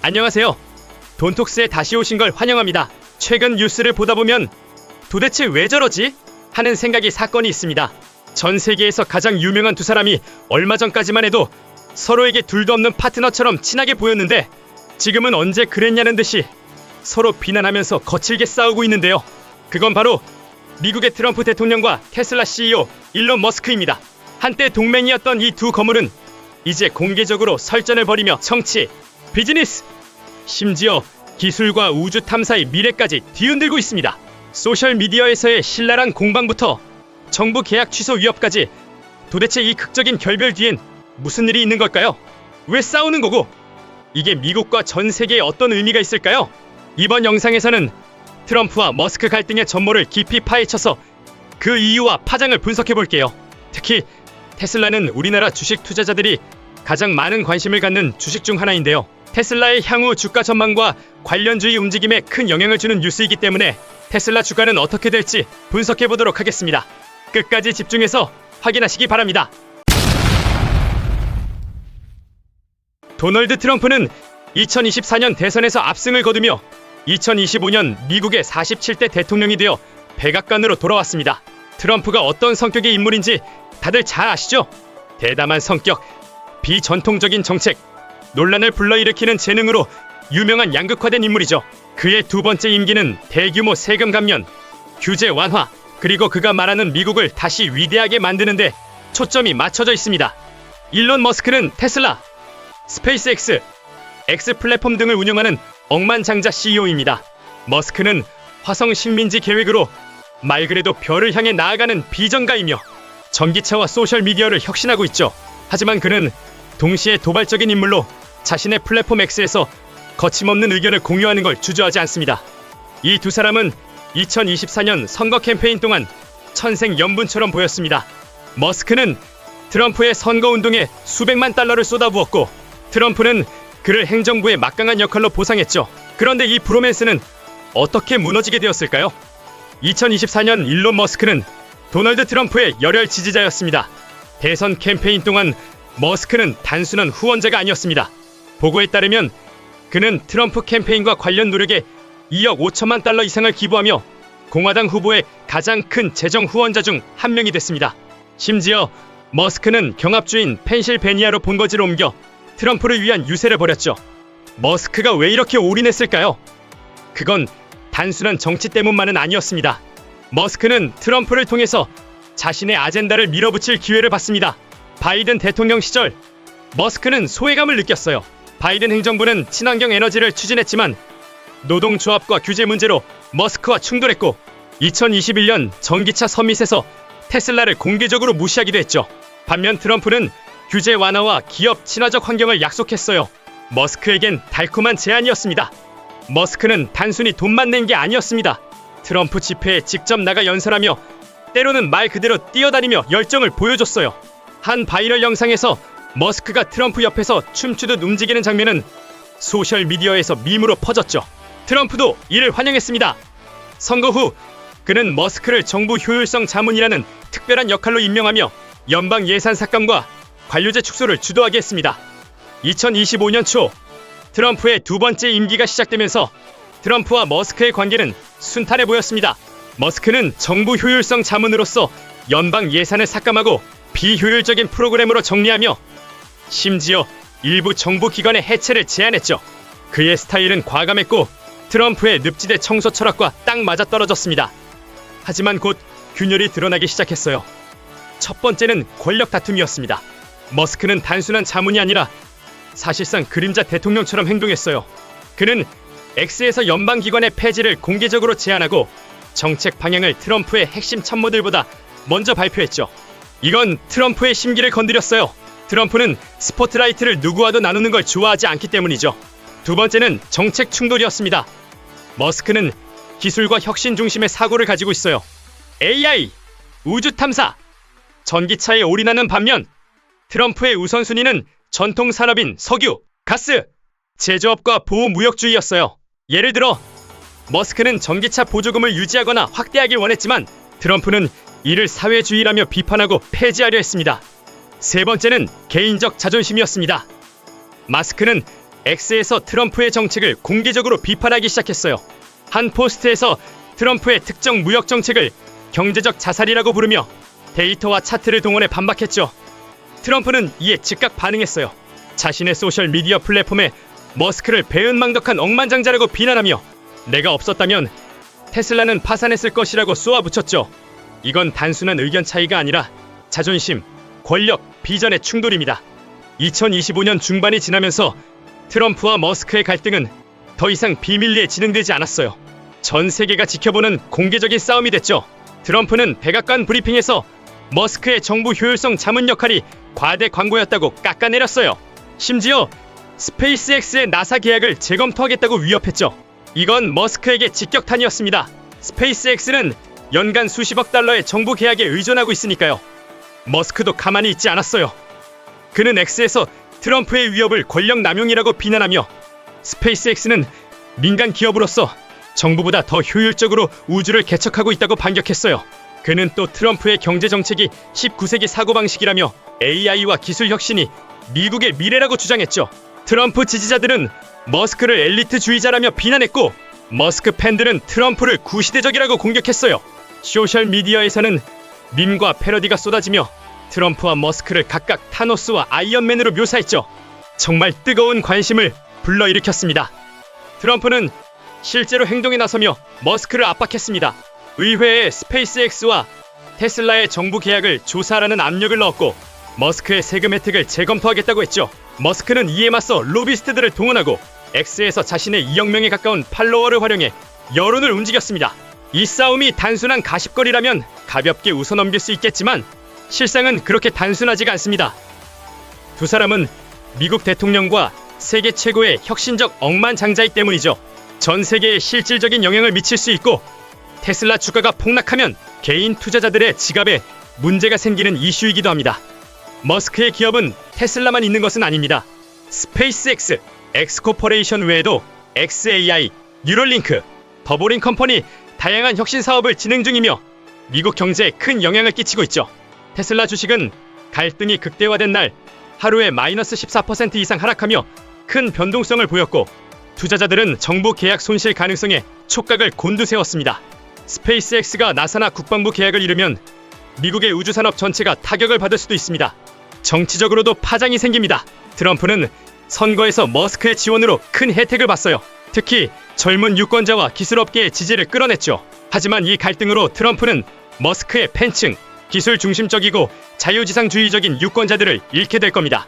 안녕하세요. 돈톡스에 다시 오신 걸 환영합니다. 최근 뉴스를 보다 보면 도대체 왜 저러지? 하는 생각이 사건이 있습니다. 전 세계에서 가장 유명한 두 사람이 얼마 전까지만 해도 서로에게 둘도 없는 파트너처럼 친하게 보였는데 지금은 언제 그랬냐는 듯이 서로 비난하면서 거칠게 싸우고 있는데요. 그건 바로 미국의 트럼프 대통령과 테슬라 CEO 일론 머스크입니다. 한때 동맹이었던 이 두 거물은 이제 공개적으로 설전을 벌이며 정치, 비즈니스, 심지어 기술과 우주 탐사의 미래까지 뒤흔들고 있습니다. 소셜미디어에서의 신랄한 공방부터 정부 계약 취소 위협까지 도대체 이 극적인 결별 뒤엔 무슨 일이 있는 걸까요? 왜 싸우는 거고? 이게 미국과 전 세계에 어떤 의미가 있을까요? 이번 영상에서는 트럼프와 머스크 갈등의 전모를 깊이 파헤쳐서 그 이유와 파장을 분석해볼게요. 특히 테슬라는 우리나라 주식 투자자들이 가장 많은 관심을 갖는 주식 중 하나인데요. 테슬라의 향후 주가 전망과 관련주의 움직임에 큰 영향을 주는 뉴스이기 때문에 테슬라 주가는 어떻게 될지 분석해보도록 하겠습니다. 끝까지 집중해서 확인하시기 바랍니다. 도널드 트럼프는 2024년 대선에서 압승을 거두며 2025년 미국의 47대 대통령이 되어 백악관으로 돌아왔습니다. 트럼프가 어떤 성격의 인물인지 다들 잘 아시죠? 대담한 성격, 비전통적인 정책, 논란을 불러일으키는 재능으로 유명한 양극화된 인물이죠. 그의 두 번째 임기는 대규모 세금 감면, 규제 완화, 그리고 그가 말하는 미국을 다시 위대하게 만드는데 초점이 맞춰져 있습니다. 일론 머스크는 테슬라, 스페이스X, X 플랫폼 등을 운영하는 억만장자 CEO입니다. 머스크는 화성 식민지 계획으로 말 그대로 별을 향해 나아가는 비전가이며 전기차와 소셜미디어를 혁신하고 있죠. 하지만 그는 동시에 도발적인 인물로 자신의 플랫폼 X에서 거침없는 의견을 공유하는 걸 주저하지 않습니다. 이 두 사람은 2024년 선거 캠페인 동안 천생연분처럼 보였습니다. 머스크는 트럼프의 선거운동에 수백만 달러를 쏟아부었고 트럼프는 그를 행정부의 막강한 역할로 보상했죠. 그런데 이 브로맨스는 어떻게 무너지게 되었을까요? 2024년 일론 머스크는 도널드 트럼프의 열혈 지지자였습니다. 대선 캠페인 동안 머스크는 단순한 후원자가 아니었습니다. 보고에 따르면 그는 트럼프 캠페인과 관련 노력에 2억 5천만 달러 이상을 기부하며 공화당 후보의 가장 큰 재정 후원자 중 한 명이 됐습니다. 심지어 머스크는 경합주인 펜실베니아로 본거지로 옮겨 트럼프를 위한 유세를 벌였죠. 머스크가 왜 이렇게 올인했을까요? 그건 단순한 정치 때문만은 아니었습니다. 머스크는 트럼프를 통해서 자신의 아젠다를 밀어붙일 기회를 받습니다. 바이든 대통령 시절 머스크는 소외감을 느꼈어요. 바이든 행정부는 친환경 에너지를 추진했지만 노동조합과 규제 문제로 머스크와 충돌했고 2021년 전기차 서밋에서 테슬라를 공개적으로 무시하기도 했죠. 반면 트럼프는 규제 완화와 기업 친화적 환경을 약속했어요. 머스크에겐 달콤한 제안이었습니다. 머스크는 단순히 돈만 낸 게 아니었습니다. 트럼프 집회에 직접 나가 연설하며 때로는 말 그대로 뛰어다니며 열정을 보여줬어요. 한 바이럴 영상에서 머스크가 트럼프 옆에서 춤추듯 움직이는 장면은 소셜미디어에서 밈으로 퍼졌죠. 트럼프도 이를 환영했습니다. 선거 후 그는 머스크를 정부 효율성 자문이라는 특별한 역할로 임명하며 연방 예산 삭감과 관료제 축소를 주도하게 했습니다. 2025년 초 트럼프의 두 번째 임기가 시작되면서 트럼프와 머스크의 관계는 순탄해 보였습니다. 머스크는 정부 효율성 자문으로서 연방 예산을 삭감하고 비효율적인 프로그램으로 정리하며 심지어 일부 정부 기관의 해체를 제안했죠. 그의 스타일은 과감했고 트럼프의 늪지대 청소 철학과 딱 맞아떨어졌습니다. 하지만 곧 균열이 드러나기 시작했어요. 첫 번째는 권력 다툼이었습니다. 머스크는 단순한 자문이 아니라 사실상 그림자 대통령처럼 행동했어요. 그는 X에서 연방기관의 폐지를 공개적으로 제안하고 정책 방향을 트럼프의 핵심 참모들보다 먼저 발표했죠. 이건 트럼프의 심기를 건드렸어요. 트럼프는 스포트라이트를 누구와도 나누는 걸 좋아하지 않기 때문이죠. 두 번째는 정책 충돌이었습니다. 머스크는 기술과 혁신 중심의 사고를 가지고 있어요. AI, 우주 탐사, 전기차에 올인하는 반면 트럼프의 우선순위는 전통 산업인 석유, 가스, 제조업과 보호무역주의였어요. 예를 들어 머스크는 전기차 보조금을 유지하거나 확대하길 원했지만 트럼프는 이를 사회주의라며 비판하고 폐지하려 했습니다. 세 번째는 개인적 자존심이었습니다. 머스크는 X에서 트럼프의 정책을 공개적으로 비판하기 시작했어요. 한 포스트에서 트럼프의 특정 무역 정책을 경제적 자살이라고 부르며 데이터와 차트를 동원해 반박했죠. 트럼프는 이에 즉각 반응했어요. 자신의 소셜미디어 플랫폼에 머스크를 배은망덕한 억만장자라고 비난하며 내가 없었다면 테슬라는 파산했을 것이라고 쏘아붙였죠. 이건 단순한 의견 차이가 아니라 자존심, 권력, 비전의 충돌입니다. 2025년 중반이 지나면서 트럼프와 머스크의 갈등은 더 이상 비밀리에 진행되지 않았어요. 전 세계가 지켜보는 공개적인 싸움이 됐죠. 트럼프는 백악관 브리핑에서 머스크의 정부 효율성 자문 역할이 과대 광고였다고 깎아내렸어요. 심지어 스페이스X의 나사 계약을 재검토하겠다고 위협했죠. 이건 머스크에게 직격탄이었습니다. 스페이스X는 연간 수십억 달러의 정부 계약에 의존하고 있으니까요. 머스크도 가만히 있지 않았어요. 그는 X에서 트럼프의 위협을 권력 남용이라고 비난하며 스페이스X는 민간 기업으로서 정부보다 더 효율적으로 우주를 개척하고 있다고 반격했어요. 그는 또 트럼프의 경제 정책이 19세기 사고방식이라며 AI와 기술 혁신이 미국의 미래라고 주장했죠. 트럼프 지지자들은 머스크를 엘리트주의자라며 비난했고 머스크 팬들은 트럼프를 구시대적이라고 공격했어요. 소셜미디어에서는 밈과 패러디가 쏟아지며 트럼프와 머스크를 각각 타노스와 아이언맨으로 묘사했죠. 정말 뜨거운 관심을 불러일으켰습니다. 트럼프는 실제로 행동에 나서며 머스크를 압박했습니다. 의회에 스페이스X와 테슬라의 정부 계약을 조사하라는 압력을 넣었고 머스크의 세금 혜택을 재검토하겠다고 했죠. 머스크는 이에 맞서 로비스트들을 동원하고 X에서 자신의 2억 명에 가까운 팔로워를 활용해 여론을 움직였습니다. 이 싸움이 단순한 가십거리라면 가볍게 웃어넘길 수 있겠지만 실상은 그렇게 단순하지가 않습니다. 두 사람은 미국 대통령과 세계 최고의 혁신적 억만장자이기 때문이죠. 전 세계에 실질적인 영향을 미칠 수 있고 테슬라 주가가 폭락하면 개인 투자자들의 지갑에 문제가 생기는 이슈이기도 합니다. 머스크의 기업은 테슬라만 있는 것은 아닙니다. 스페이스X, 엑스코퍼레이션 외에도 XAI, 뉴럴링크, 더보링 컴퍼니 다양한 혁신 사업을 진행 중이며 미국 경제에 큰 영향을 끼치고 있죠. 테슬라 주식은 갈등이 극대화된 날 하루에 마이너스 14% 이상 하락하며 큰 변동성을 보였고 투자자들은 정부 계약 손실 가능성에 촉각을 곤두세웠습니다. 스페이스X가 나사나 국방부 계약을 이루면 미국의 우주산업 전체가 타격을 받을 수도 있습니다. 정치적으로도 파장이 생깁니다. 트럼프는 선거에서 머스크의 지원으로 큰 혜택을 봤어요. 특히 젊은 유권자와 기술업계의 지지를 끌어냈죠. 하지만 이 갈등으로 트럼프는 머스크의 팬층, 기술 중심적이고 자유지상주의적인 유권자들을 잃게 될 겁니다.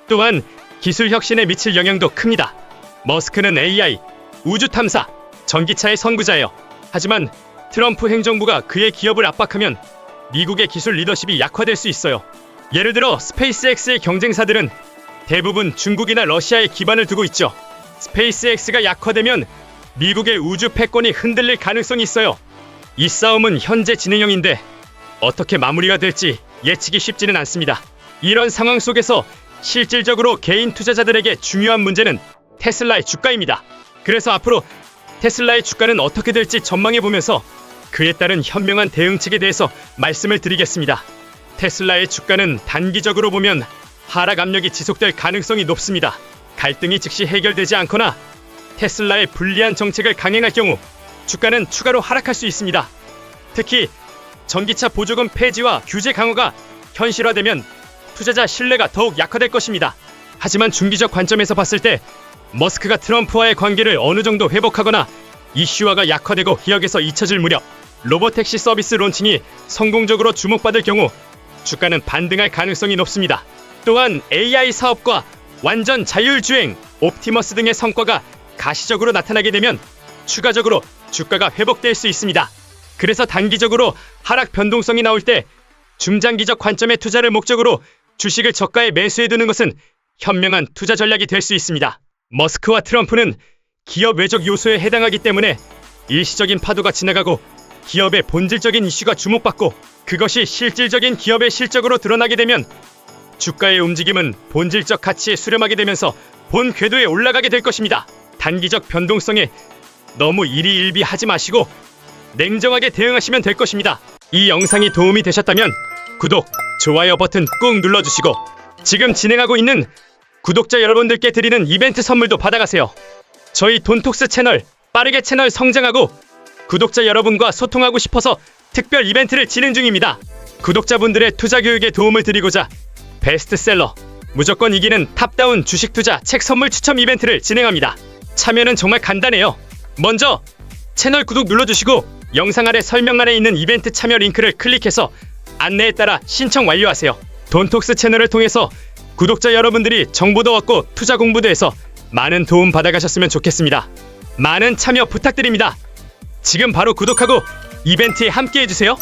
또한 기술 혁신에 미칠 영향도 큽니다. 머스크는 AI, 우주 탐사, 전기차의 선구자예요. 하지만 트럼프 행정부가 그의 기업을 압박하면 미국의 기술 리더십이 약화될 수 있어요. 예를 들어 스페이스X의 경쟁사들은 대부분 중국이나 러시아에 기반을 두고 있죠. 스페이스X가 약화되면 미국의 우주 패권이 흔들릴 가능성이 있어요. 이 싸움은 현재 진행형인데 어떻게 마무리가 될지 예측이 쉽지는 않습니다. 이런 상황 속에서 실질적으로 개인 투자자들에게 중요한 문제는 테슬라의 주가입니다. 그래서 앞으로 테슬라의 주가는 어떻게 될지 전망해보면서 그에 따른 현명한 대응책에 대해서 말씀을 드리겠습니다. 테슬라의 주가는 단기적으로 보면 하락 압력이 지속될 가능성이 높습니다. 갈등이 즉시 해결되지 않거나 테슬라의 불리한 정책을 강행할 경우 주가는 추가로 하락할 수 있습니다. 특히 전기차 보조금 폐지와 규제 강화가 현실화되면 투자자 신뢰가 더욱 약화될 것입니다. 하지만 중기적 관점에서 봤을 때 머스크가 트럼프와의 관계를 어느 정도 회복하거나 이슈화가 약화되고 기억에서 잊혀질 무렵 로보택시 서비스 론칭이 성공적으로 주목받을 경우 주가는 반등할 가능성이 높습니다. 또한 AI 사업과 완전 자율주행, 옵티머스 등의 성과가 가시적으로 나타나게 되면 추가적으로 주가가 회복될 수 있습니다. 그래서 단기적으로 하락 변동성이 나올 때 중장기적 관점의 투자를 목적으로 주식을 저가에 매수해두는 것은 현명한 투자 전략이 될 수 있습니다. 머스크와 트럼프는 기업 외적 요소에 해당하기 때문에 일시적인 파도가 지나가고 기업의 본질적인 이슈가 주목받고 그것이 실질적인 기업의 실적으로 드러나게 되면 주가의 움직임은 본질적 가치에 수렴하게 되면서 본 궤도에 올라가게 될 것입니다. 단기적 변동성에 너무 일희일비하지 마시고 냉정하게 대응하시면 될 것입니다. 이 영상이 도움이 되셨다면 구독, 좋아요 버튼 꾹 눌러주시고 지금 진행하고 있는 구독자 여러분들께 드리는 이벤트 선물도 받아가세요. 저희 돈톡스 채널 빠르게 채널 성장하고 구독자 여러분과 소통하고 싶어서 특별 이벤트를 진행 중입니다. 구독자분들의 투자 교육에 도움을 드리고자 베스트셀러 무조건 이기는 탑다운 주식 투자 책 선물 추첨 이벤트를 진행합니다. 참여는 정말 간단해요. 먼저 채널 구독 눌러주시고 영상 아래 설명란에 있는 이벤트 참여 링크를 클릭해서 안내에 따라 신청 완료하세요. 돈톡스 채널을 통해서 구독자 여러분들이 정보도 얻고 투자 공부도 해서 많은 도움 받아가셨으면 좋겠습니다. 많은 참여 부탁드립니다. 지금 바로 구독하고 이벤트에 함께 해주세요.